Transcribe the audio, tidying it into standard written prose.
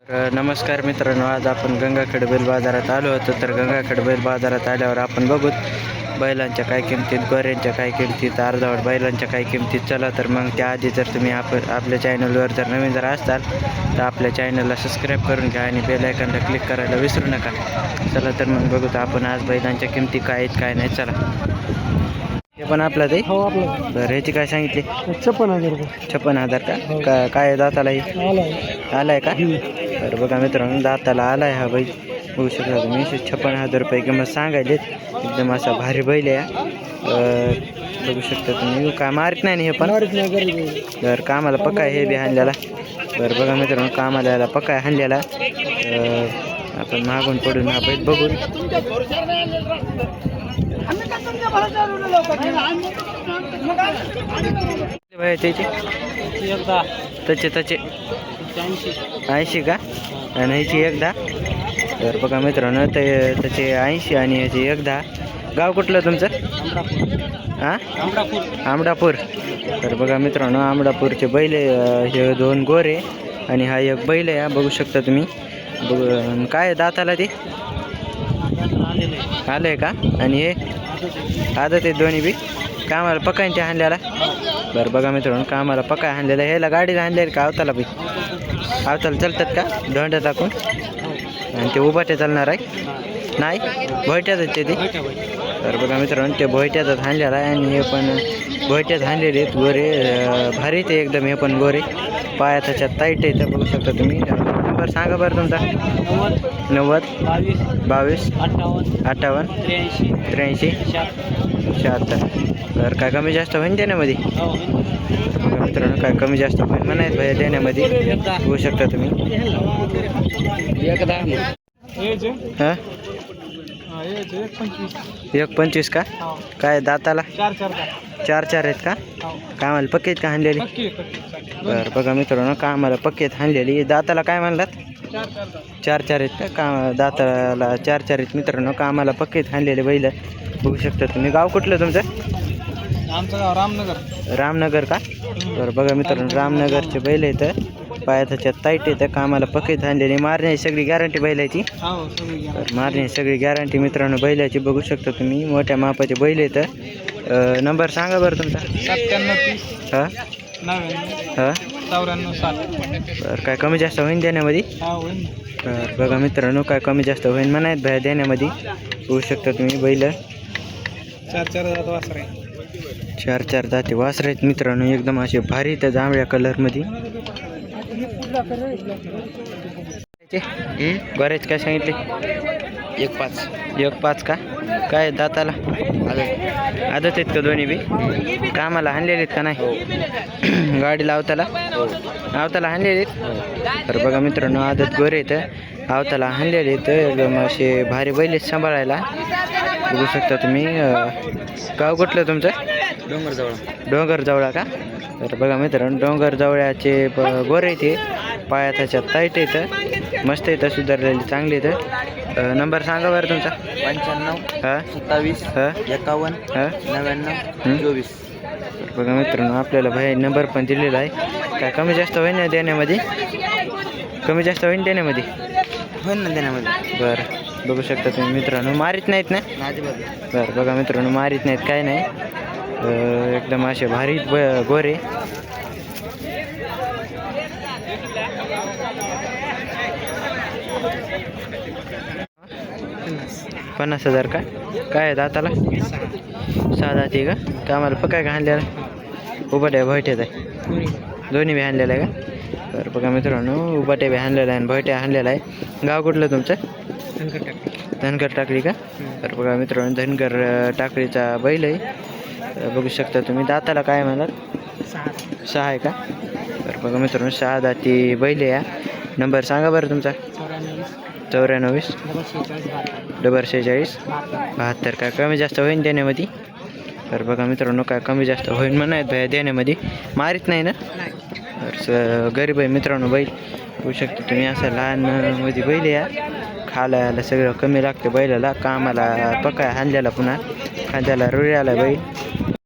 नमस्कार मित्रांनो, आज आपण गंगाखेड बैल बाजारात आलो होतो. तर गंगाखेड बैल बाजारात आल्यावर आपण बघूत बैलांच्या काय किमतीत, गोऱ्यांच्या काय किमतीत, अर्धावट बैलांच्या काय किमतीत. चला तर मग त्याआधी जर तुम्ही आपल्या चॅनलवर जर नवीन जर असताल तर आपल्या चॅनलला सबस्क्राईब करून घ्या आणि बेल आयकॉनला क्लिक करायला विसरू नका. चला तर मग बघूत आपण आज बैलांच्या किमती काय आहेत काय नाही. चला, हे पण आपलं ते हो आपलं. बरं, ह्याची काय सांगितली? 56,000 रुपये. 56,000 का? काय दाताला ही आलाय का? तर बघा मित्रांनो, दाताला आलाय हा बैल. बघू शकता तुम्ही. 56,000 रुपये किंमत सांगायलेत. एकदम असा भारी बैल आहे. बघू शकता तुम्ही. काय मारित नाही हे पण. तर कामाला पक्का हे बी हाणलेला. बरं बघा मित्रांनो, कामाला याला पक्का हाणलेला. आपण मागून पडून हा बैल बघून त्याचे 80 का? आणि ह्याची 10. तर बघा मित्रांनो, त्याचे 80 आणि ह्याची 10. गाव कुठलं तुमचं? हां, आमडापूर. तर बघा मित्रांनो, आमडापूरचे बैल हे 2 गोरे आणि हा एक बैल आहे. बघू शकता तुम्ही. काय दाताला ते आलं आहे का? आणि हे आदत आहे दोन्ही बी. कामाला पकायन ते हाणल्याला. बरं बघा मित्रांनो, कामाला पकाय हाणलेला. ह्याला गाडीला हाणलेलं का अवताला बी? अवताला चालतात का धोंड्या टाकून? आणि ते उभाट्या चालणार आहे नाही? भोयट्यातच ते. तर बघा मित्रांनो, ते भोयट्यातच हाणलेला आहे. आणि हे पण भोयट्यात हाणलेले आहेत गोरे. भारी ते एकदम. हे पण गोरे पाया त्याच्यात टाईट आहे. तर बघू शकता तुम्ही. नंबर सांगा बरं तुमचा. 90 22 58 83 76. तर काय कमी जास्त होईन देण्यामध्ये? बघा मित्रांनो, काय कमी जास्त होईन म्हणायत भैया देण्यामध्ये. बघू शकता तुम्ही. हां, 1.25 का? काय दाताला 4 आहेत का? कामाला पक्के आहेत का हाणलेली? बरं बघा मित्रांनो, कामाला पक्केत हाणलेली. दाताला काय म्हणलात? 4 आहेत का? दाताला 4 आहेत मित्रांनो. कामाला पक्केत हाणलेले बैल. बघू शकता तुम्ही. गाव कुठलं तुमचं? आमचं गाव रामनगर. रामनगर का? बरं बघा मित्रांनो, रामनगरचे बैल आहेत. पाया त्याच्यात टाईट येतं. कामाला पक्केत हाणलेली. मारण्याची सगळी गॅरंटी बैलाची. तर मारण्याची सगळी गॅरंटी मित्रांनो बैलाची. बघू शकता तुम्ही. मोठ्या मापाचे बैल येतं. नंबर सांगा बरं तुमचा. 97 हां 90 हां 94 60. बरं, काय कमी जास्त होईन देण्यामध्ये? तर बघा मित्रांनो, काय कमी जास्त होईन म्हणायत बाहेर देण्यामध्ये. बघू शकता तुम्ही. बैल 4 दाते वासर आहेत मित्रांनो. एकदम असे भारी त्या जांभळ्या कलरमध्ये. बरेच काय सांगितले? 1.5 का? काय दाताला आदत आहेत का दोन्ही बी? कामाला हाणलेले आहेत का नाही? गाडी लावताला हाणलेले आहेत. तर बघा मित्रांनो, आदत गोरे आहेत. आवताला हाणलेले आहेत. एकदम असे भारी बैल आहेत सांभाळायला. बघू शकता तुम्ही. गाव कुठलं तुमचं? डोंगरजवळा का? तर बघा मित्रांनो, डोंगरजवळ्याचे गोरे ते पाया त्याच्यात टाईट येतं. मस्त येतं, सुधारलेले चांगले येतं. नंबर सांगा बरं तुमचा. 95 हां 27 हां 51 हां 99 24. बघा मित्रांनो, आपल्याला भाई नंबर पण दिलेला आहे. काय कमी जास्त होईन ना देण्यामध्ये? कमी जास्त होईन देण्यामध्ये? होईन ना देण्यामध्ये. बरं बघू शकता तुम्ही मित्रांनो. मारीत नाहीत ना? बरं बघा मित्रांनो, मारीत नाहीत काय नाही. एकदम असे भारी गोरे. 50,000 का? काय दाताला 6 दाती का? कामाला पक्का का हाणलेला? उभाट्या भोयट्यात आहे. दोन्ही बी हाणलेलं आहे का? तर बघा मित्रांनो, उभाट्या बी हाणलेला आहे आणि भोयट्या हाणलेला आहे. गाव कुठलं तुमचं? धनगर टाकळी का? तर बघा मित्रांनो, धनगर टाकळीचा बैल आहे. बघू शकता तुम्ही. दाताला काय म्हणाल? 6 आहे का? तर बघा मित्रांनो, 6 दाती बैल आहे. नंबर सांगा बरं तुमचा. 94 46 72. काय कमी जास्त होईन देण्यामध्ये? तर बघा मित्रांनो, काय कमी जास्त होईन म्हणायत बाहेर देण्यामध्ये. मारीत नाही ना? तर गरीब आहे मित्रांनो बैल. होऊ शकतो तुम्ही. असं लहान मध्ये बैल या. खायला सगळं कमी लागतं बैलाला. कामाला पकाय हाणलेला. पुन्हा खांद्याला रुळी आला बैल.